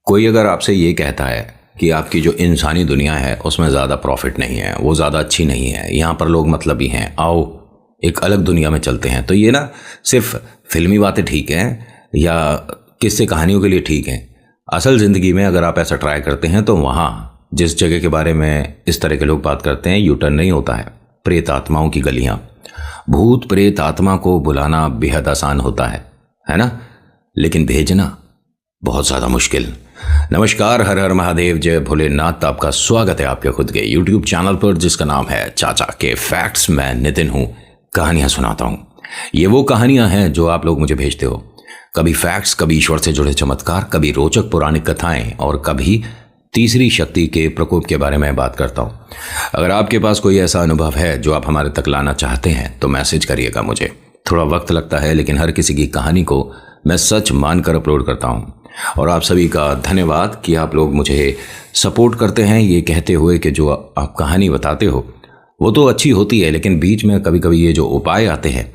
कोई अगर आपसे ये कहता है कि आपकी जो इंसानी दुनिया है उसमें ज़्यादा प्रॉफिट नहीं है, वो ज़्यादा अच्छी नहीं है, यहाँ पर लोग मतलबी हैं, आओ एक अलग दुनिया में चलते हैं, तो ये ना सिर्फ फिल्मी बातें ठीक हैं या किस्से कहानियों के लिए ठीक हैं। असल ज़िंदगी में अगर आप ऐसा ट्राई करते हैं तो वहाँ जिस जगह के बारे में इस तरह के लोग बात करते हैं, यू टर्न नहीं होता है। प्रेत आत्माओं की गलियाँ, भूत प्रेत आत्मा को बुलाना बेहद आसान होता है ना, लेकिन भेजना बहुत ज़्यादा मुश्किल। नमस्कार, हर हर महादेव, जय भोलेनाथ। आपका स्वागत है आपके खुद के यूट्यूब चैनल पर जिसका नाम है चाचा के फैक्ट्स। मैं नितिन हूँ, कहानियाँ सुनाता हूँ। ये वो कहानियाँ हैं जो आप लोग मुझे भेजते हो, कभी फैक्ट्स, कभी ईश्वर से जुड़े चमत्कार, कभी रोचक पौराणिक कथाएं और कभी तीसरी शक्ति के प्रकोप के बारे में बात करता हूँ। अगर आपके पास कोई ऐसा अनुभव है जो आप हमारे तक लाना चाहते हैं तो मैसेज करिएगा। मुझे थोड़ा वक्त लगता है, लेकिन हर किसी की कहानी को मैं सच मानकर अपलोड करता हूँ। और आप सभी का धन्यवाद कि आप लोग मुझे सपोर्ट करते हैं, ये कहते हुए कि जो आप कहानी बताते हो वो तो अच्छी होती है, लेकिन बीच में कभी कभी ये जो उपाय आते हैं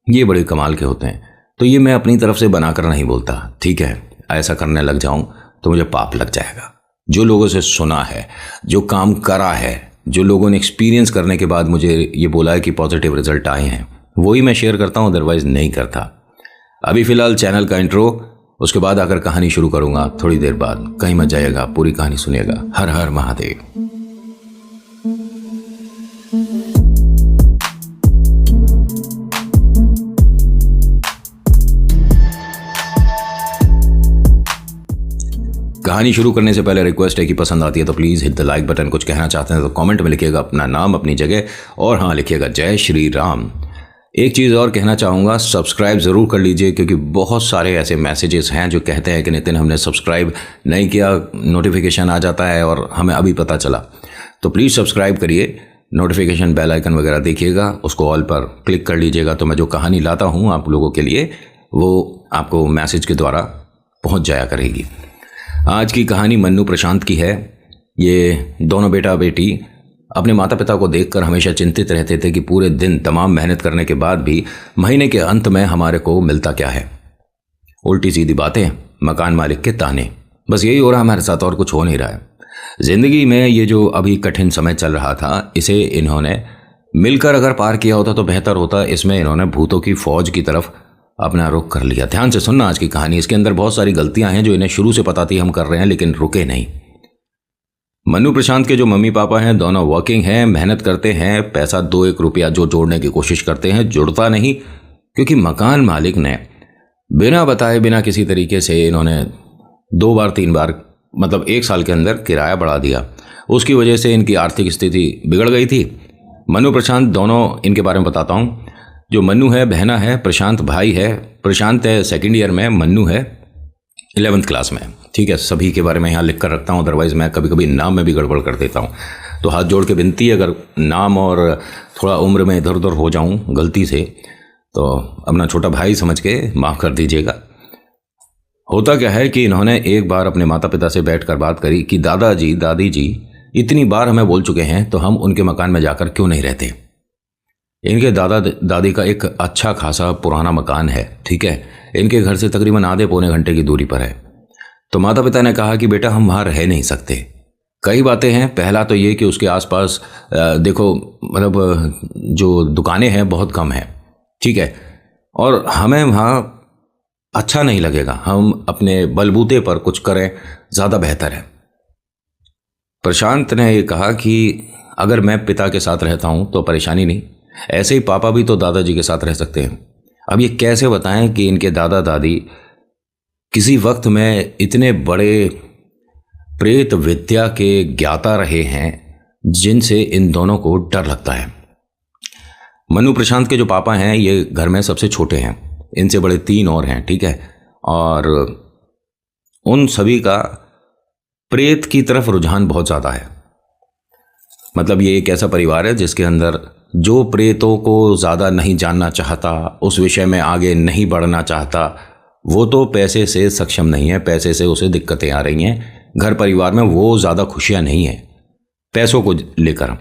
ये बड़े कमाल के होते हैं। तो ये मैं अपनी तरफ से बनाकर नहीं बोलता, ठीक है। ऐसा करने लग जाऊं तो मुझे पाप लग जाएगा। जो लोगों से सुना है, जो काम करा है, जो लोगों ने एक्सपीरियंस करने के बाद मुझे ये बोला है कि पॉजिटिव रिजल्ट आए हैं, वही मैं शेयर करता हूँ, अदरवाइज नहीं करता। अभी फ़िलहाल चैनल का इंट्रो, उसके बाद आकर कहानी शुरू करूँगा थोड़ी देर बाद। कहीं मत जाइएगा, पूरी कहानी सुनिएगा। हर हर महादेव। कहानी शुरू करने से पहले रिक्वेस्ट है कि पसंद आती है तो please hit the like button. कुछ कहना चाहते हैं तो कमेंट में लिखिएगा अपना नाम, अपनी जगह, और हाँ लिखिएगा जय श्री राम। एक चीज़ और कहना चाहूँगा, सब्सक्राइब ज़रूर कर लीजिए, क्योंकि बहुत सारे ऐसे मैसेजेस हैं जो कहते हैं कि नितिन हमने सब्सक्राइब नहीं किया, नोटिफिकेशन आ जाता है और हमें अभी पता चला। तो प्लीज़ सब्सक्राइब करिए, नोटिफिकेशन बेल आइकन वगैरह देखिएगा, उसको ऑल पर क्लिक कर लीजिएगा, तो मैं जो कहानी लाता हूँ आप लोगों के लिए वो आपको मैसेज के द्वारा पहुँच जाया करेगी। आज की कहानी मन्नू प्रशांत की है। ये दोनों बेटा बेटी अपने माता पिता को देखकर हमेशा चिंतित रहते थे कि पूरे दिन तमाम मेहनत करने के बाद भी महीने के अंत में हमारे को मिलता क्या है। उल्टी सीधी बातें, मकान मालिक के ताने, बस यही हो रहा हमारे साथ, और कुछ हो नहीं रहा है। जिंदगी में ये जो अभी कठिन समय चल रहा था, इसे इन्होंने मिलकर अगर पार किया होता तो बेहतर होता। इसमें इन्होंने भूतों की फौज की तरफ अपना रुख कर लिया। ध्यान से सुनना आज की कहानी, इसके अंदर बहुत सारी गलतियां हैं जो इन्हें शुरू से पता थी हम कर रहे हैं, लेकिन रुके नहीं। मन्नू प्रशांत के जो मम्मी पापा हैं दोनों वर्किंग हैं, मेहनत करते हैं, पैसा 2-1 रुपया जो जोड़ने की कोशिश करते हैं जुड़ता नहीं, क्योंकि मकान मालिक ने बिना बताए, बिना किसी तरीके से इन्होंने 2 बार 3 बार, मतलब 1 साल के अंदर किराया बढ़ा दिया। उसकी वजह से इनकी आर्थिक स्थिति बिगड़ गई थी। मन्नू प्रशांत दोनों, इनके बारे में बताता हूँ। जो मन्नू है बहना है, प्रशांत भाई है। प्रशांत है 2nd ईयर में, मन्नू है 11th क्लास में, ठीक है। सभी के बारे में यहाँ लिख कर रखता हूँ, अदरवाइज़ मैं कभी कभी नाम में भी गड़बड़ कर देता हूँ। तो हाथ जोड़ के विनती है, अगर नाम और थोड़ा उम्र में इधर उधर हो जाऊँ गलती से तो अपना छोटा भाई समझ के माफ़ कर दीजिएगा। होता क्या है कि इन्होंने एक बार अपने माता पिता से बैठकर बात करी कि दादाजी दादी जी इतनी बार हमें बोल चुके हैं तो हम उनके मकान में जाकर क्यों नहीं रहते। इनके दादा दादी का एक अच्छा खासा पुराना मकान है, ठीक है। इनके घर से तकरीबन आधे पौने घंटे की दूरी पर है। तो माता पिता ने कहा कि बेटा हम वहाँ रह नहीं सकते। कई बातें हैं। पहला तो ये कि उसके आसपास देखो, मतलब जो दुकानें हैं बहुत कम हैं, ठीक है, और हमें वहाँ अच्छा नहीं लगेगा। हम अपने बलबूते पर कुछ करें, ज़्यादा बेहतर है। प्रशांत ने ये कहा कि अगर मैं पिता के साथ रहता हूँ तो परेशानी नहीं, ऐसे ही पापा भी तो दादाजी के साथ रह सकते हैं। अब ये कैसे बताएं कि इनके दादा दादी किसी वक्त में इतने बड़े प्रेत विद्या के ज्ञाता रहे हैं जिनसे इन दोनों को डर लगता है। मन्नू प्रशांत के जो पापा हैं ये घर में सबसे छोटे हैं, इनसे बड़े 3 और हैं, ठीक है। और उन सभी का प्रेत की तरफ रुझान बहुत ज़्यादा है। मतलब ये एक ऐसा परिवार है जिसके अंदर जो प्रेतों को ज़्यादा नहीं जानना चाहता, उस विषय में आगे नहीं बढ़ना चाहता, वो तो पैसे से सक्षम नहीं है, पैसे से उसे दिक्कतें आ रही हैं। घर परिवार में वो ज़्यादा खुशियाँ नहीं हैं पैसों को लेकर।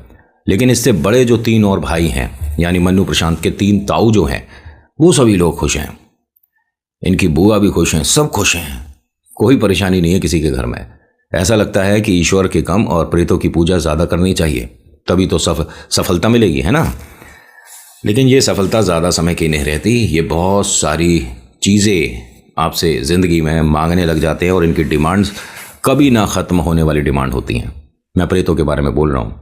लेकिन इससे बड़े जो 3 और भाई हैं, यानी मन्नू प्रशांत के 3 ताऊ जो हैं, वो सभी लोग खुश हैं। इनकी बुआ भी खुश हैं, सब खुश हैं, कोई परेशानी नहीं है किसी के घर में। ऐसा लगता है कि ईश्वर के कम और प्रेतों की पूजा ज़्यादा करनी चाहिए, तभी तो सफलता मिलेगी, है ना। लेकिन ये सफलता ज़्यादा समय की नहीं रहती। ये बहुत सारी चीज़ें आपसे ज़िंदगी में मांगने लग जाते हैं और इनकी डिमांड्स कभी ना ख़त्म होने वाली डिमांड होती हैं। मैं प्रेतों के बारे में बोल रहा हूँ।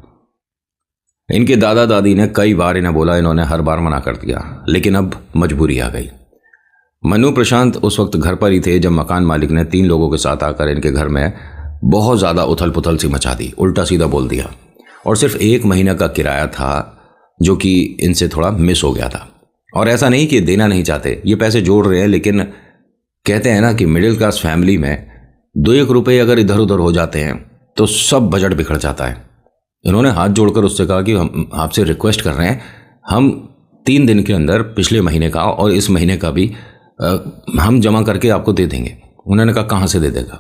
इनके दादा दादी ने कई बार इन्हें बोला, इन्होंने हर बार मना कर दिया, लेकिन अब मजबूरी आ गई। मनु प्रशांत उस वक्त घर पर ही थे जब मकान मालिक ने 3 लोगों के साथ आकर इनके घर में बहुत ज़्यादा उथल पुथल सी मचा दी, उल्टा सीधा बोल दिया। और सिर्फ 1 महीने का किराया था जो कि इनसे थोड़ा मिस हो गया था। और ऐसा नहीं कि देना नहीं चाहते, ये पैसे जोड़ रहे हैं, लेकिन कहते हैं ना कि मिडिल क्लास फैमिली में 2-1 रुपये अगर इधर उधर हो जाते हैं तो सब बजट बिखर जाता है। इन्होंने हाथ जोड़कर उससे कहा कि हम आपसे रिक्वेस्ट कर रहे हैं, हम 3 दिन के अंदर पिछले महीने का और इस महीने का भी हम जमा करके आपको दे देंगे। उन्होंने कहा कहाँ से दे देगा,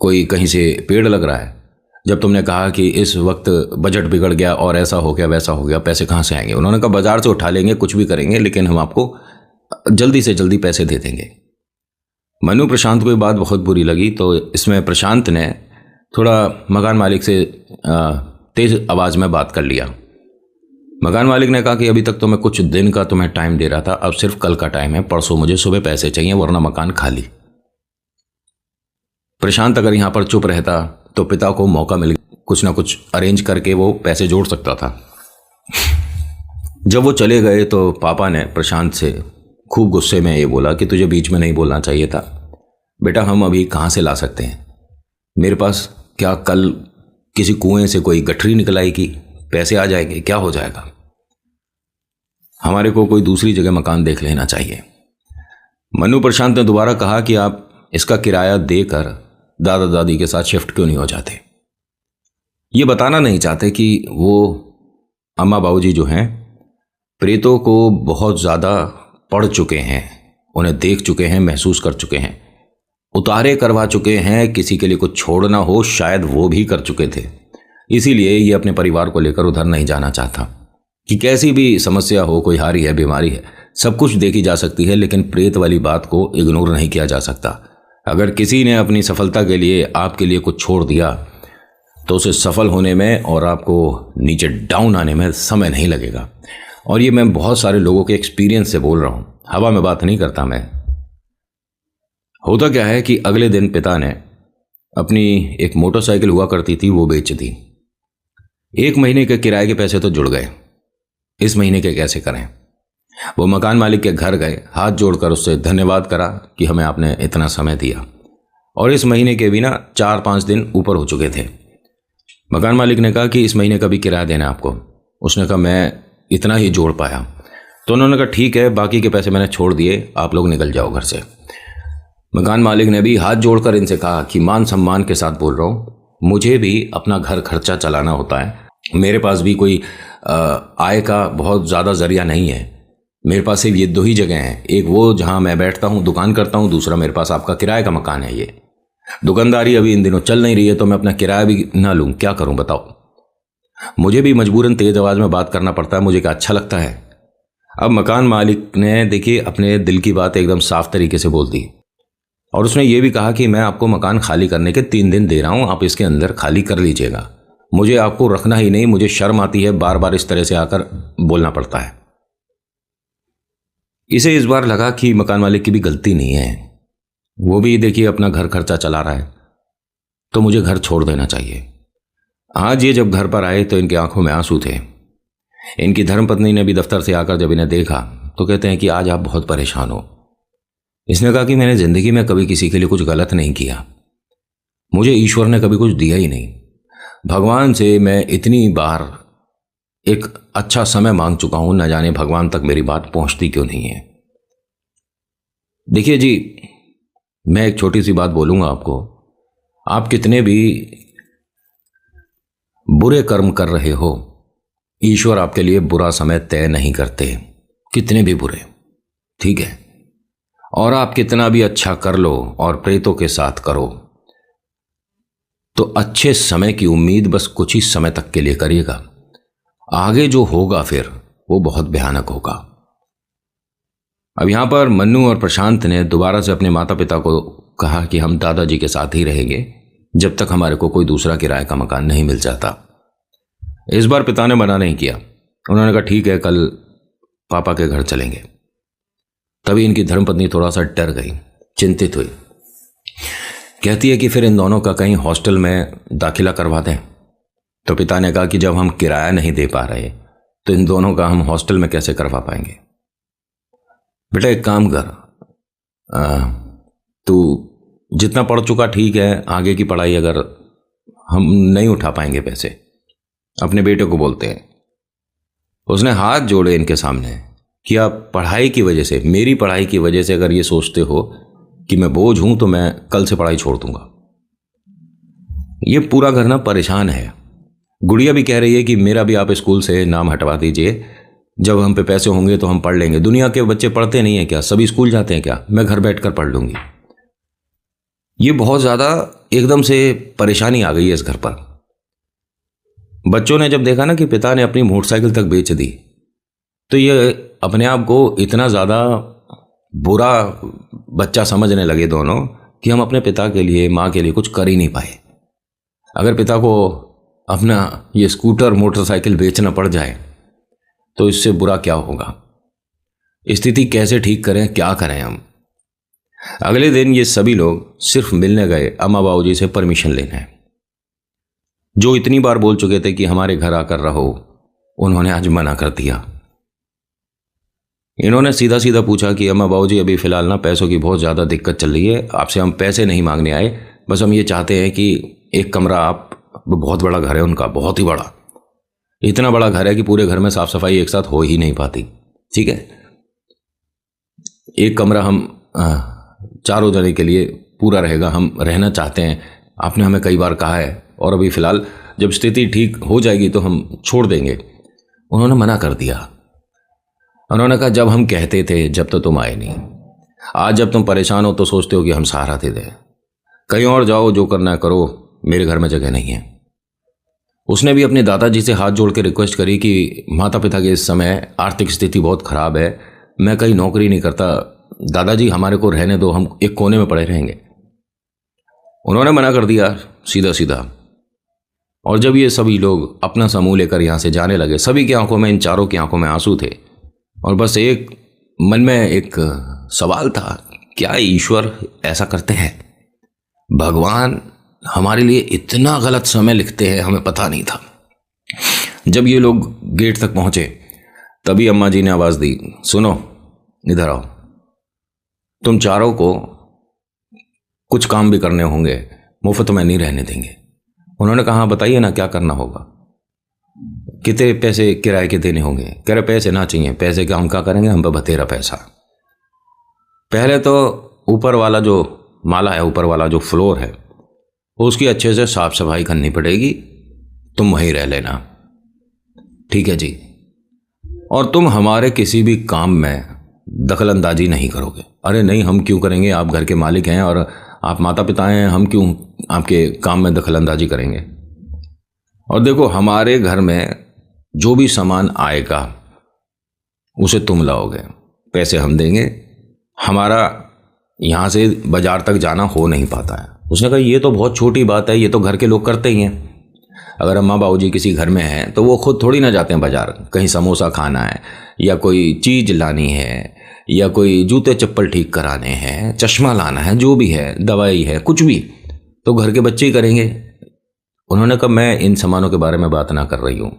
कोई कहीं से पेड़ लग रहा है? जब तुमने कहा कि इस वक्त बजट बिगड़ गया और ऐसा हो गया वैसा हो गया, पैसे कहाँ से आएंगे? उन्होंने कहा बाजार से उठा लेंगे, कुछ भी करेंगे, लेकिन हम आपको जल्दी से जल्दी पैसे दे देंगे। मनु प्रशांत को ये बात बहुत बुरी लगी, तो इसमें प्रशांत ने थोड़ा मकान मालिक से तेज आवाज़ में बात कर लिया। मकान मालिक ने कहा कि अभी तक तो मैं कुछ दिन का तुम्हें टाइम दे रहा था, अब सिर्फ कल का टाइम है, परसों मुझे सुबह पैसे चाहिए वरना मकान खाली। प्रशांत अगर यहाँ पर चुप रहता तो पिता को मौका मिल कुछ ना कुछ अरेंज करके वो पैसे जोड़ सकता था। जब वो चले गए तो पापा ने प्रशांत से खूब गुस्से में ये बोला कि तुझे बीच में नहीं बोलना चाहिए था बेटा, हम अभी कहाँ से ला सकते हैं? मेरे पास क्या कल किसी कुएं से कोई गठरी निकल आएगी, पैसे आ जाएंगे, क्या हो जाएगा? हमारे को कोई दूसरी जगह मकान देख लेना चाहिए। मनु प्रशांत ने दोबारा कहा कि आप इसका किराया देकर दादा दादी के साथ शिफ्ट क्यों नहीं हो जाते? ये बताना नहीं चाहते कि वो अम्मा बाबूजी जो हैं प्रेतों को बहुत ज़्यादा पढ़ चुके हैं, उन्हें देख चुके हैं, महसूस कर चुके हैं, उतारे करवा चुके हैं। किसी के लिए कुछ छोड़ना हो शायद वो भी कर चुके थे। इसीलिए ये अपने परिवार को लेकर उधर नहीं जाना चाहता कि कैसी भी समस्या हो, कोई हारी है, बीमारी है, सब कुछ देखी जा सकती है, लेकिन प्रेत वाली बात को इग्नोर नहीं किया जा सकता। अगर किसी ने अपनी सफलता के लिए आपके लिए कुछ छोड़ दिया तो उसे सफल होने में और आपको नीचे डाउन आने में समय नहीं लगेगा। और ये मैं बहुत सारे लोगों के एक्सपीरियंस से बोल रहा हूँ, हवा में बात नहीं करता मैं। होता क्या है कि अगले दिन पिता ने अपनी एक मोटरसाइकिल हुआ करती थी वो बेच दी। 1 महीने के किराए के पैसे तो जुड़ गए, इस महीने के कैसे करें? वो मकान मालिक के घर गए, हाथ जोड़कर उससे धन्यवाद करा कि हमें आपने इतना समय दिया। और इस महीने के भी ना 4-5 दिन ऊपर हो चुके थे। मकान मालिक ने कहा कि इस महीने का भी किराया देना आपको। उसने कहा मैं इतना ही जोड़ पाया। तो उन्होंने कहा ठीक है, बाकी के पैसे मैंने छोड़ दिए, आप लोग निकल जाओ घर से। मकान मालिक ने भी हाथ जोड़कर इनसे कहा कि मान सम्मान के साथ बोल रहा हूँ, मुझे भी अपना घर खर्चा चलाना होता है, मेरे पास भी कोई आय का बहुत ज़्यादा ज़रिया नहीं है। मेरे पास सिर्फ ये 2 ही जगह हैं, एक वो जहाँ मैं बैठता हूँ दुकान करता हूँ, दूसरा मेरे पास आपका किराए का मकान है। ये दुकानदारी अभी इन दिनों चल नहीं रही है तो मैं अपना किराया भी ना लूँ, क्या करूँ बताओ? मुझे भी मजबूरन तेज आवाज़ में बात करना पड़ता है, मुझे क्या अच्छा लगता है? अब मकान मालिक ने देखिए अपने दिल की बात एकदम साफ तरीके से बोल दी और उसने ये भी कहा कि मैं आपको मकान खाली करने के 3 दिन दे रहा हूँ, आप इसके अंदर खाली कर लीजिएगा। मुझे आपको रखना ही नहीं, मुझे शर्म आती है, बार बार इस तरह से आकर बोलना पड़ता है। इसे इस बार लगा कि मकान मालिक की भी गलती नहीं है, वो भी देखिए अपना घर खर्चा चला रहा है, तो मुझे घर छोड़ देना चाहिए। आज ये जब घर पर आए तो इनकी आंखों में आंसू थे। इनकी धर्मपत्नी ने भी दफ्तर से आकर जब इन्हें देखा तो कहते हैं कि आज आप बहुत परेशान हो। इसने कहा कि मैंने ज़िंदगी में कभी किसी के लिए कुछ गलत नहीं किया, मुझे ईश्वर ने कभी कुछ दिया ही नहीं। भगवान से मैं इतनी बार एक अच्छा समय मांग चुका हूं, न जाने भगवान तक मेरी बात पहुंचती क्यों नहीं है। देखिए जी, मैं एक छोटी सी बात बोलूंगा आपको, आप कितने भी बुरे कर्म कर रहे हो, ईश्वर आपके लिए बुरा समय तय नहीं करते, कितने भी बुरे, ठीक है? और आप कितना भी अच्छा कर लो और प्रेतों के साथ करो तो अच्छे समय की उम्मीद बस कुछ ही समय तक के लिए करिएगा, आगे जो होगा फिर वो बहुत भयानक होगा। अब यहां पर मन्नू और प्रशांत ने दोबारा से अपने माता पिता को कहा कि हम दादाजी के साथ ही रहेंगे जब तक हमारे को कोई दूसरा किराए का मकान नहीं मिल जाता। इस बार पिता ने मना नहीं किया। उन्होंने कहा ठीक है, कल पापा के घर चलेंगे। तभी इनकी धर्मपत्नी थोड़ा सा डर गई, चिंतित हुई। कहती है कि फिर इन दोनों का कहीं हॉस्टल में दाखिला करवा दें। तो पिता ने कहा कि जब हम किराया नहीं दे पा रहे तो इन दोनों का हम हॉस्टल में कैसे करवा पाएंगे। बेटा एक काम कर, तू जितना पढ़ चुका ठीक है, आगे की पढ़ाई अगर हम नहीं उठा पाएंगे पैसे, अपने बेटे को बोलते हैं। उसने हाथ जोड़े इनके सामने कि आप पढ़ाई की वजह से, मेरी पढ़ाई की वजह से अगर ये सोचते हो कि मैं बोझ हूं तो मैं कल से पढ़ाई छोड़ दूंगा। ये पूरा घर ना परेशान है। गुड़िया भी कह रही है कि मेरा भी आप स्कूल से नाम हटवा दीजिए, जब हम पे पैसे होंगे तो हम पढ़ लेंगे। दुनिया के बच्चे पढ़ते नहीं है क्या? सभी स्कूल जाते हैं क्या? मैं घर बैठकर पढ़ लूंगी। ये बहुत ज़्यादा एकदम से परेशानी आ गई है इस घर पर। बच्चों ने जब देखा ना कि पिता ने अपनी मोटरसाइकिल तक बेच दी, तो ये अपने आप को इतना ज़्यादा बुरा बच्चा समझने लगे दोनों कि हम अपने पिता के लिए, माँ के लिए कुछ कर ही नहीं पाए। अगर पिता को अपना ये स्कूटर मोटरसाइकिल बेचना पड़ जाए तो इससे बुरा क्या होगा। स्थिति कैसे ठीक करें, क्या करें हम। अगले दिन ये सभी लोग सिर्फ मिलने गए अम्मा बाबूजी से परमिशन लेने। जो इतनी बार बोल चुके थे कि हमारे घर आकर रहो, उन्होंने आज मना कर दिया। इन्होंने सीधा सीधा पूछा कि अम्मा बाबूजी अभी फ़िलहाल ना पैसों की बहुत ज़्यादा दिक्कत चल रही है, आपसे हम पैसे नहीं मांगने आए, बस हम ये चाहते हैं कि एक कमरा, आप बहुत बड़ा घर है उनका, बहुत ही बड़ा, इतना बड़ा घर है कि पूरे घर में साफ सफाई एक साथ हो ही नहीं पाती, ठीक है, एक कमरा हम चारों जने के लिए पूरा रहेगा, हम रहना चाहते हैं। आपने हमें कई बार कहा है और अभी फ़िलहाल जब स्थिति ठीक हो जाएगी तो हम छोड़ देंगे। उन्होंने मना कर दिया। उन्होंने कहा जब हम कहते थे, जब तो तुम आए नहीं, आज जब तुम परेशान हो तो सोचते हो कि हम सहारा दे दें। कहीं और जाओ, जो करना है करो, मेरे घर में जगह नहीं है। उसने भी अपने दादाजी से हाथ जोड़ के रिक्वेस्ट करी कि माता पिता के इस समय आर्थिक स्थिति बहुत ख़राब है, मैं कहीं नौकरी नहीं करता, दादाजी हमारे को रहने दो, हम एक कोने में पड़े रहेंगे। उन्होंने मना कर दिया सीधा सीधा। और जब ये सभी लोग अपना समूह लेकर यहाँ से जाने लगे, सभी की आंखों में, इन चारों की आंखों में आंसू थे और बस एक मन में एक सवाल था, क्या ईश्वर ऐसा करते हैं? भगवान हमारे लिए इतना गलत समय लिखते हैं, हमें पता नहीं था। जब ये लोग गेट तक पहुंचे तभी अम्मा जी ने आवाज़ दी, सुनो इधर आओ, तुम चारों को कुछ काम भी करने होंगे, मुफ्त में नहीं रहने देंगे। उन्होंने कहा बताइए ना क्या करना होगा, कितने पैसे किराए के देने होंगे। कह रहे पैसे ना चाहिए, पैसे का हम क्या करेंगे, हम पे बतेरा पैसा। पहले तो ऊपर वाला जो माला है, ऊपर वाला जो फ्लोर है, उसकी अच्छे से साफ सफाई करनी पड़ेगी, तुम वहीं रह लेना, ठीक है जी। और तुम हमारे किसी भी काम में दखल अंदाजी नहीं करोगे। अरे नहीं, हम क्यों करेंगे, आप घर के मालिक हैं और आप माता पिता हैं, हम क्यों आपके काम में दखल अंदाजी करेंगे। और देखो, हमारे घर में जो भी सामान आएगा उसे तुम लाओगे, पैसे हम देंगे, हमारा यहाँ से बाजार तक जाना हो नहीं पाता है। उसने कहा ये तो बहुत छोटी बात है, ये तो घर के लोग करते ही हैं। अगर अम्मा बाबूजी किसी घर में हैं तो वो खुद थोड़ी ना जाते हैं बाजार, कहीं समोसा खाना है या कोई चीज़ लानी है या कोई जूते चप्पल ठीक कराने हैं, चश्मा लाना है, जो भी है, दवाई है, कुछ भी तो घर के बच्चे ही करेंगे। उन्होंने कहा मैं इन सामानों के बारे में बात ना कर रही हूँ,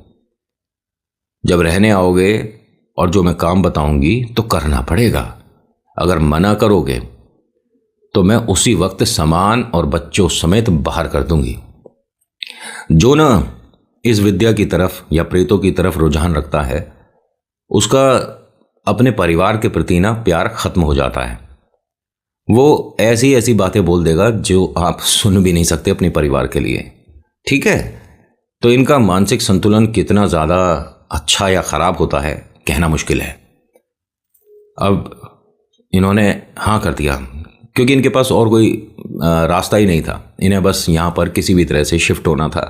जब रहने आओगे और जो मैं काम बताऊंगी तो करना पड़ेगा। अगर मना करोगे तो मैं उसी वक्त सामान और बच्चों समेत बाहर कर दूंगी। जो ना इस विद्या की तरफ या प्रेतों की तरफ रुझान रखता है, उसका अपने परिवार के प्रति ना प्यार खत्म हो जाता है। वो ऐसी ऐसी बातें बोल देगा जो आप सुन भी नहीं सकते अपने परिवार के लिए, ठीक है। तो इनका मानसिक संतुलन कितना ज़्यादा अच्छा या ख़राब होता है कहना मुश्किल है। अब इन्होंने हाँ कर दिया क्योंकि इनके पास और कोई रास्ता ही नहीं था। इन्हें बस यहाँ पर किसी भी तरह से शिफ्ट होना था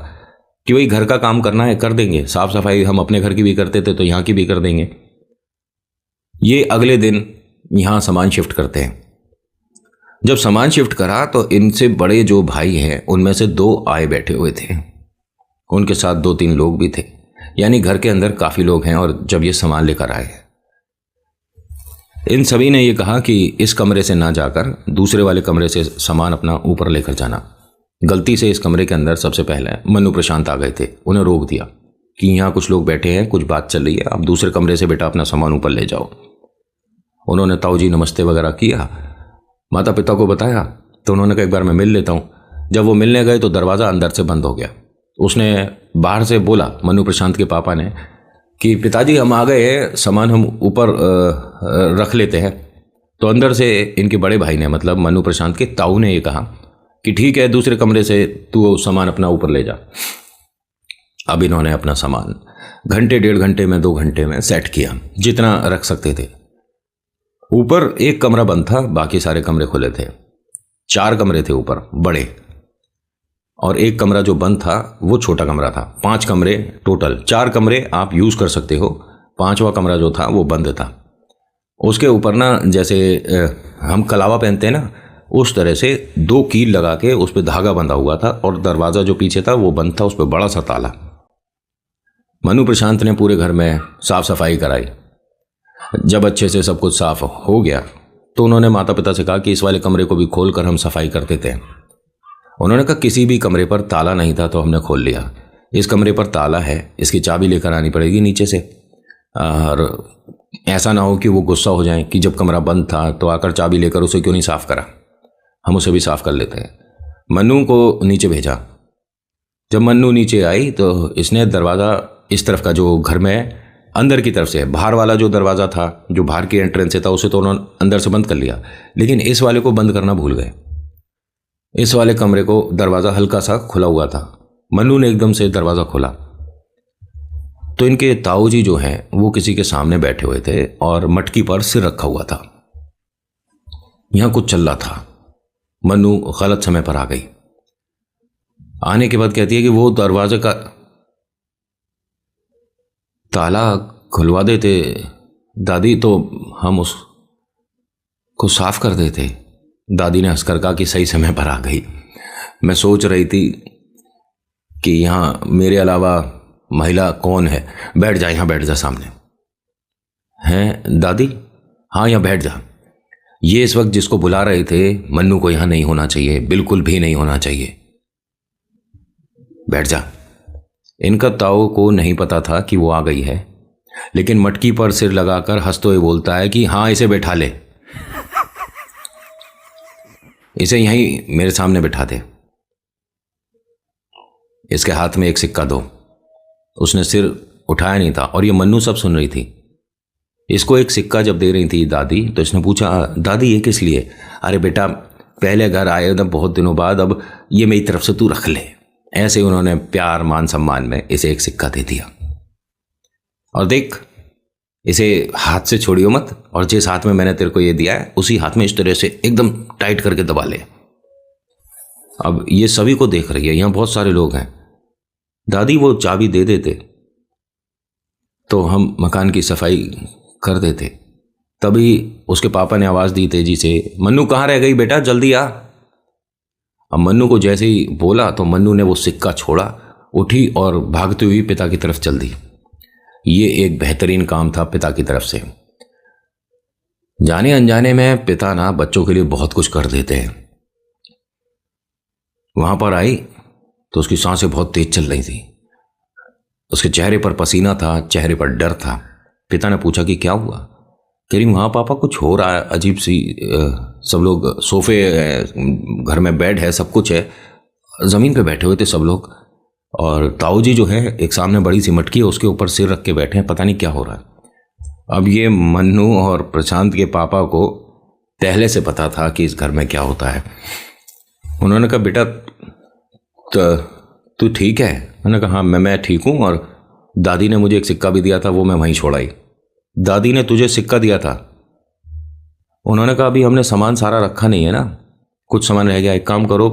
कि वही घर का काम करना है, कर देंगे। साफ सफाई हम अपने घर की भी करते थे तो यहाँ की भी कर देंगे। ये अगले दिन यहाँ सामान शिफ्ट करते हैं। जब सामान शिफ्ट करा तो इनसे बड़े जो भाई हैं उनमें से दो आए बैठे हुए थे। उनके साथ दो तीन लोग भी थे, यानी घर के अंदर काफ़ी लोग हैं। और जब ये सामान लेकर आए, इन सभी ने ये कहा कि इस कमरे से ना जाकर दूसरे वाले कमरे से सामान अपना ऊपर लेकर जाना। गलती से इस कमरे के अंदर सबसे पहले मन्नू प्रशांत आ गए थे। उन्हें रोक दिया कि यहाँ कुछ लोग बैठे हैं, कुछ बात चल रही है, आप दूसरे कमरे से बेटा अपना सामान ऊपर ले जाओ। उन्होंने ताऊ जी नमस्ते वगैरह किया, माता पिता को बताया, तो उन्होंने कहा एक बार मैं मिल लेता हूँ। जब वो मिलने गए तो दरवाज़ा अंदर से बंद हो गया। उसने बाहर से बोला, मन्नू प्रशांत के पापा ने, कि पिताजी हम आ गए हैं, सामान हम ऊपर रख लेते हैं। तो अंदर से इनके बड़े भाई ने, मतलब मन्नू प्रशांत के ताऊ ने, ये कहा कि ठीक है, दूसरे कमरे से तू सामान अपना ऊपर ले जा। अब इन्होंने अपना सामान घंटे, 1.5 घंटे में, 2 घंटे में सेट किया, जितना रख सकते थे। ऊपर एक कमरा बंद था, बाकी सारे कमरे खुले थे। 4 कमरे थे ऊपर बड़े, और एक कमरा जो बंद था वो छोटा कमरा था। 5 कमरे टोटल। 4 कमरे आप यूज़ कर सकते हो, 5वां कमरा जो था वो बंद था। उसके ऊपर ना, जैसे हम कलावा पहनते हैं ना, उस तरह से 2 कील लगा के उस पर धागा बंधा हुआ था, और दरवाज़ा जो पीछे था वो बंद था, उस पर बड़ा सा ताला। मन्नू प्रशांत ने पूरे घर में साफ सफाई कराई। जब अच्छे से सब कुछ साफ हो गया तो उन्होंने माता पिता से कहा कि इस वाले कमरे को भी खोल कर हम सफाई कर देते हैं। उन्होंने कहा किसी भी कमरे पर ताला नहीं था, तो हमने खोल लिया। इस कमरे पर ताला है, इसकी चाबी लेकर आनी पड़ेगी नीचे से, और ऐसा ना हो कि वो गुस्सा हो जाए कि जब कमरा बंद था तो आकर चाबी लेकर उसे क्यों नहीं साफ़ करा। हम उसे भी साफ़ कर लेते हैं। मन्नू को नीचे भेजा। जब मन्नू नीचे आई तो इसने दरवाज़ा इस तरफ का, जो घर में अंदर की तरफ से, बाहर वाला जो दरवाज़ा था, जो बाहर की एंट्रेंस से था, उसे तो उन्होंने अंदर से बंद कर लिया, लेकिन इस वाले को बंद करना भूल गए। इस वाले कमरे को दरवाज़ा हल्का सा खुला हुआ था। मन्नू ने एकदम से दरवाज़ा खोला तो इनके ताऊ जी जो हैं वो किसी के सामने बैठे हुए थे और मटकी पर सिर रखा हुआ था। यहाँ कुछ चल रहा था। मन्नू गलत समय पर आ गई। आने के बाद कहती है कि वो दरवाजे का ताला खुलवा देते दादी तो हम उसको साफ कर देते। दादी ने हंसकर कहा कि सही समय पर आ गई। मैं सोच रही थी कि यहाँ मेरे अलावा महिला कौन है। बैठ जा, यहाँ बैठ जा सामने। हैं दादी? हाँ, यहाँ बैठ जा। ये इस वक्त जिसको बुला रहे थे, मन्नू को यहाँ नहीं होना चाहिए, बिल्कुल भी नहीं होना चाहिए। बैठ जा। इनका ताऊ को नहीं पता था कि वो आ गई है, लेकिन मटकी पर सिर लगाकर हंसते हुए बोलता है कि हाँ, इसे बैठा ले, इसे यहीं मेरे सामने बैठा दे, इसके हाथ में एक सिक्का दो। उसने सिर उठाया नहीं था और ये मन्नू सब सुन रही थी। इसको एक सिक्का जब दे रही थी दादी, तो इसने पूछा दादी ये किस लिए? अरे बेटा, पहले घर आए ना बहुत दिनों बाद, अब ये मेरी तरफ से तू रख ले। ऐसे उन्होंने प्यार मान सम्मान में इसे एक सिक्का दे दिया। और देख, इसे हाथ से छोड़ियो मत, और जिस हाथ में मैंने तेरे को ये दिया है उसी हाथ में इस तरह से एकदम टाइट करके दबा ले। अब ये सभी को देख रही है, यहाँ बहुत सारे लोग हैं। दादी वो चाबी दे देते तो हम मकान की सफाई कर देते। तभी उसके पापा ने आवाज़ दी तेजी से, मन्नू कहाँ रह गई बेटा, जल्दी आ। अब मन्नू को जैसे ही बोला तो मन्नू ने वो सिक्का छोड़ा, उठी और भागती हुई पिता की तरफ चल दी। ये एक बेहतरीन काम था पिता की तरफ से। जाने अनजाने में पिता ना बच्चों के लिए बहुत कुछ कर देते हैं। वहां पर आई तो उसकी सांसें बहुत तेज चल रही थी। उसके चेहरे पर पसीना था, चेहरे पर डर था। पिता ने पूछा कि क्या हुआ? कह रही वहाँ पापा कुछ हो रहा है, अजीब सी। सब लोग सोफे है, घर में बेड है, सब कुछ है, ज़मीन पे बैठे हुए थे सब लोग। और ताऊ जी जो है, एक सामने बड़ी सी मटकी है, उसके ऊपर सिर रख के बैठे हैं, पता नहीं क्या हो रहा है। अब ये मन्नू और प्रशांत के पापा को पहले से पता था कि इस घर में क्या होता है। उन्होंने कहा बेटा तू ठीक है? मैंने कहा हाँ मैं ठीक हूँ, और दादी ने मुझे एक सिक्का भी दिया था, वो मैं वहीं छोड़ आई। दादी ने तुझे सिक्का दिया था? उन्होंने कहा अभी हमने सामान सारा रखा नहीं है ना, कुछ सामान रह गया। एक काम करो,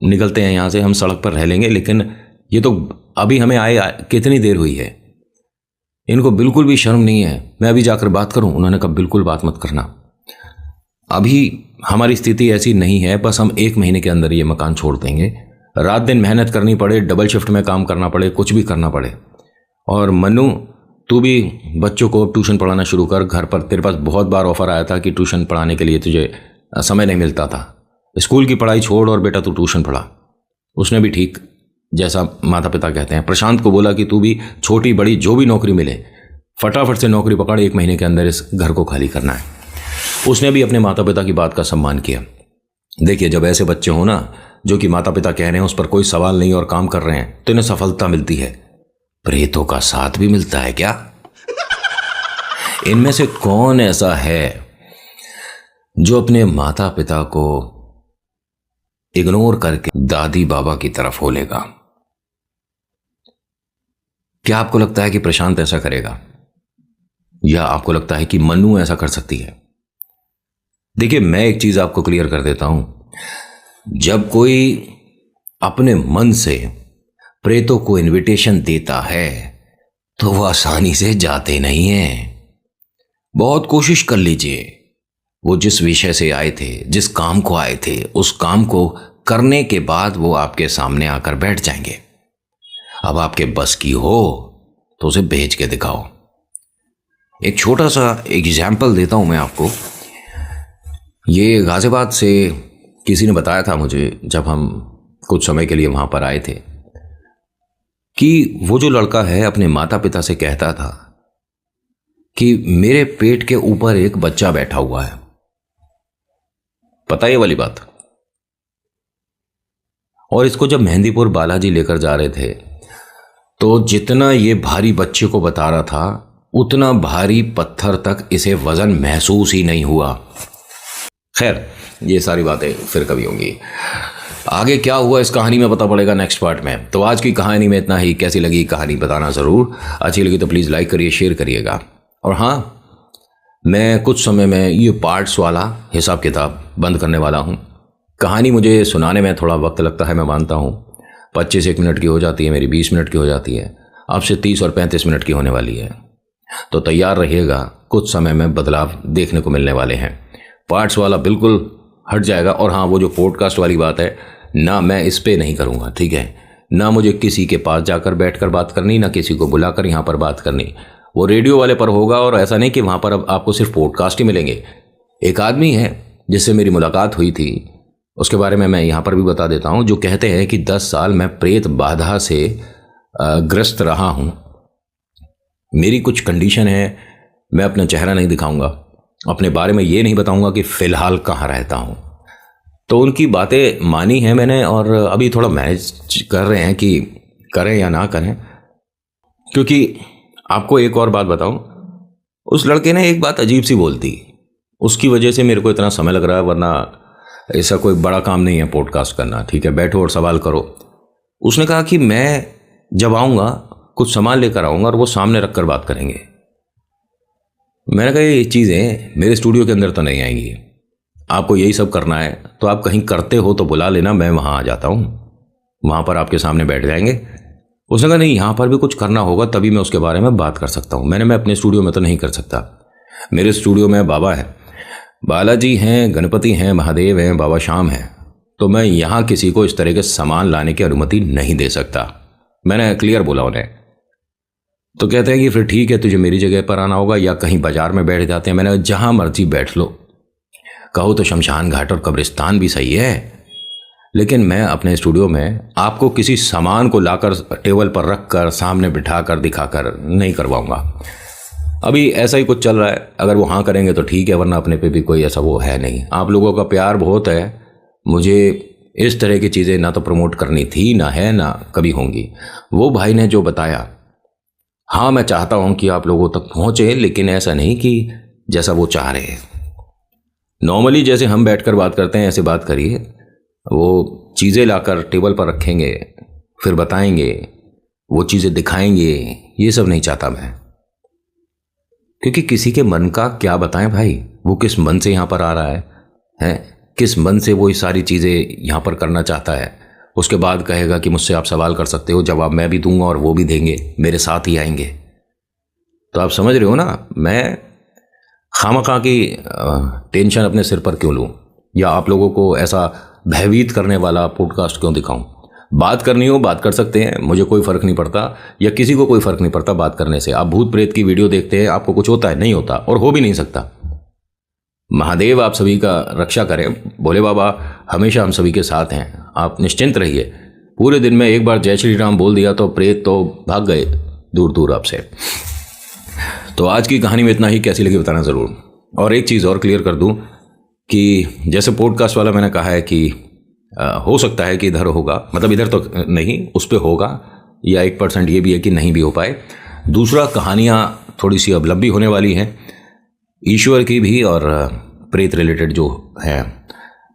निकलते हैं यहाँ से, हम सड़क पर रह लेंगे, लेकिन ये तो अभी हमें आए कितनी देर हुई है, इनको बिल्कुल भी शर्म नहीं है। मैं अभी जाकर बात करूं? उन्होंने कहा बिल्कुल बात मत करना। अभी हमारी स्थिति ऐसी नहीं है, बस हम 1 महीने के अंदर ये मकान छोड़ देंगे। रात दिन मेहनत करनी पड़े, डबल शिफ्ट में काम करना पड़े, कुछ भी करना पड़े। और मन्नू, तू भी बच्चों को ट्यूशन पढ़ाना शुरू कर घर पर। तेरे पास बहुत बार ऑफर आया था कि ट्यूशन पढ़ाने के लिए तुझे समय नहीं मिलता था। स्कूल की पढ़ाई छोड़ और बेटा तू ट्यूशन पढ़ा। उसने भी ठीक जैसा माता पिता कहते हैं प्रशांत को बोला कि तू भी छोटी बड़ी जो भी नौकरी मिले फटाफट से नौकरी पकड़, 1 महीने के अंदर इस घर को खाली करना है। उसने भी अपने माता पिता की बात का सम्मान किया। देखिए, जब ऐसे बच्चे हो ना जो कि माता पिता कह रहे हैं उस पर कोई सवाल नहीं और काम कर रहे हैं तो इन्हें सफलता मिलती है। प्रेतों का साथ भी मिलता है क्या? इनमें से कौन ऐसा है जो अपने माता पिता को इग्नोर करके दादी बाबा की तरफ हो लेगा? क्या आपको लगता है कि प्रशांत ऐसा करेगा, या आपको लगता है कि मन्नू ऐसा कर सकती है? देखिए, मैं एक चीज आपको क्लियर कर देता हूं, जब कोई अपने मन से प्रेतों को इनविटेशन देता है तो वह आसानी से जाते नहीं हैं। बहुत कोशिश कर लीजिए, वो जिस विषय से आए थे, जिस काम को आए थे, उस काम को करने के बाद वो आपके सामने आकर बैठ जाएंगे। अब आपके बस की हो तो उसे भेज के दिखाओ। एक छोटा सा एग्जाम्पल देता हूं मैं आपको। ये गाजियाबाद से किसी ने बताया था मुझे, जब हम कुछ समय के लिए वहां पर आए थे, कि वो जो लड़का है अपने माता पिता से कहता था कि मेरे पेट के ऊपर एक बच्चा बैठा हुआ है। पता है ये वाली बात? और इसको जब मेहंदीपुर बालाजी लेकर जा रहे थे तो जितना ये भारी बच्चे को बता रहा था उतना भारी पत्थर तक इसे वजन महसूस ही नहीं हुआ। खैर, ये सारी बातें फिर कभी होंगी। आगे क्या हुआ इस कहानी में पता पड़ेगा नेक्स्ट पार्ट में। तो आज की कहानी में इतना ही। कैसी लगी कहानी बताना ज़रूर। अच्छी लगी तो प्लीज़ लाइक करिए, शेयर करिएगा। और हाँ, मैं कुछ समय में ये पार्ट्स वाला हिसाब किताब बंद करने वाला हूँ। कहानी मुझे सुनाने में थोड़ा वक्त लगता है, मैं मानता हूँ। 25 मिनट की हो जाती है मेरी, 20 मिनट की हो जाती है। आपसे 30 और 35 मिनट की होने वाली है। तो तैयार रहिएगा, कुछ समय में बदलाव देखने को मिलने वाले हैं। पार्ट्स वाला बिल्कुल हट जाएगा। और हाँ, वो जो पॉडकास्ट वाली बात है ना, मैं इस पे नहीं करूँगा, ठीक है? ना मुझे किसी के पास जाकर बैठकर बात करनी, ना किसी को बुलाकर यहाँ पर बात करनी। वो रेडियो वाले पर होगा। और ऐसा नहीं कि वहाँ पर अब आपको सिर्फ पॉडकास्ट ही मिलेंगे। एक आदमी है जिससे मेरी मुलाकात हुई थी, उसके बारे में मैं यहाँ पर भी बता देता हूँ, जो कहते हैं कि 10 साल मैं प्रेत बाधा से ग्रस्त रहा हूँ। मेरी कुछ कंडीशन है, मैं अपना चेहरा नहीं दिखाऊंगा, अपने बारे में ये नहीं बताऊंगा कि फ़िलहाल कहाँ रहता हूँ। तो उनकी बातें मानी हैं मैंने, और अभी थोड़ा मैनेज कर रहे हैं कि करें या ना करें। क्योंकि आपको एक और बात बताऊं, उस लड़के ने एक बात अजीब सी बोल दी, उसकी वजह से मेरे को इतना समय लग रहा है। वरना ऐसा कोई बड़ा काम नहीं है पॉडकास्ट करना, ठीक है? बैठो और सवाल करो। उसने कहा कि मैं जब आऊँगा कुछ सामान लेकर आऊँगा और वो सामने रख कर बात करेंगे। मैंने कहा ये चीज़ें मेरे स्टूडियो के अंदर तो नहीं आएंगी। आपको यही सब करना है तो आप कहीं करते हो तो बुला लेना, मैं वहाँ आ जाता हूँ, वहाँ पर आपके सामने बैठ जाएंगे। उसने कहा नहीं, यहाँ पर भी कुछ करना होगा तभी मैं उसके बारे में बात कर सकता हूँ। मैं अपने स्टूडियो में तो नहीं कर सकता। मेरे स्टूडियो में बाबा है, बालाजी हैं, गणपति हैं, महादेव हैं, बाबा श्याम हैं। तो मैं यहाँ किसी को इस तरह के सामान लाने की अनुमति नहीं दे सकता। मैंने क्लियर बोला उन्हें। तो कहते हैं कि फिर ठीक है, तुझे मेरी जगह पर आना होगा या कहीं बाजार में बैठ जाते हैं। मैंने जहाँ मर्जी बैठ लो, कहो तो शमशान घाट और कब्रिस्तान भी सही है, लेकिन मैं अपने स्टूडियो में आपको किसी सामान को लाकर टेबल पर रख कर सामने बिठाकर दिखाकर नहीं करवाऊंगा। अभी ऐसा ही कुछ चल रहा है। अगर वो हाँ करेंगे तो ठीक है, वरना अपने पे भी कोई ऐसा वो है नहीं। आप लोगों का प्यार बहुत है, मुझे इस तरह की चीज़ें ना तो प्रमोट करनी थी, ना है, ना कभी होंगी। वो भाई ने जो बताया, हाँ मैं चाहता हूँ कि आप लोगों तक पहुँचे, लेकिन ऐसा नहीं कि जैसा वो चाह रहे हैं। नॉर्मली जैसे हम बैठकर बात करते हैं ऐसे बात करिए। वो चीज़ें लाकर टेबल पर रखेंगे, फिर बताएंगे, वो चीज़ें दिखाएंगे, ये सब नहीं चाहता मैं। क्योंकि किसी के मन का क्या बताएं भाई, वो किस मन से यहाँ पर आ रहा है किस मन से वो ये सारी चीज़ें यहाँ पर करना चाहता है। उसके बाद कहेगा कि मुझसे आप सवाल कर सकते हो, जवाब मैं भी दूंगा और वो भी देंगे, मेरे साथ ही आएंगे। तो आप समझ रहे हो ना, मैं खामखा की टेंशन अपने सिर पर क्यों लूँ, या आप लोगों को ऐसा भयभीत करने वाला पॉडकास्ट क्यों दिखाऊं। बात करनी हो बात कर सकते हैं, मुझे कोई फ़र्क नहीं पड़ता, या किसी को कोई फ़र्क नहीं पड़ता बात करने से। आप भूत प्रेत की वीडियो देखते हैं, आपको कुछ होता है? नहीं होता, और हो भी नहीं सकता। महादेव आप सभी का रक्षा करें, भोले बाबा हमेशा हम सभी के साथ हैं, आप निश्चिंत रहिए। पूरे दिन में एक बार जय श्री राम बोल दिया तो प्रेत तो भाग गए दूर दूर आपसे। तो आज की कहानी में इतना ही, कैसी लगी बताना ज़रूर। और एक चीज़ और क्लियर कर दूं कि जैसे पॉडकास्ट वाला मैंने कहा है कि हो सकता है कि इधर होगा, मतलब इधर तो नहीं, उस पर होगा, या 1% ये भी है कि नहीं भी हो पाए। दूसरा, कहानियाँ थोड़ी सी अब लंबी होने वाली हैं, ईश्वर की भी और प्रेत रिलेटेड जो है।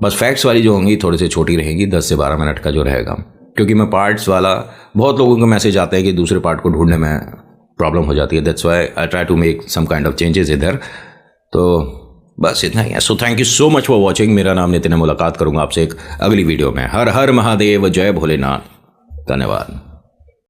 बस फैक्ट्स वाली जो होंगी थोड़ी सी छोटी रहेंगी, 10 से 12 मिनट का जो रहेगा, क्योंकि मैं पार्ट्स वाला, बहुत लोगों का मैसेज आता है कि दूसरे पार्ट को ढूंढने में प्रॉब्लम हो जाती है। That's why I try to make some kind of changes इधर। तो बस इतना ही है। So thank you so much for watching. मेरा नाम नितिन है, मुलाकात करूंगा आपसे एक अगली वीडियो में। हर हर महादेव, जय भोलेनाथ, धन्यवाद।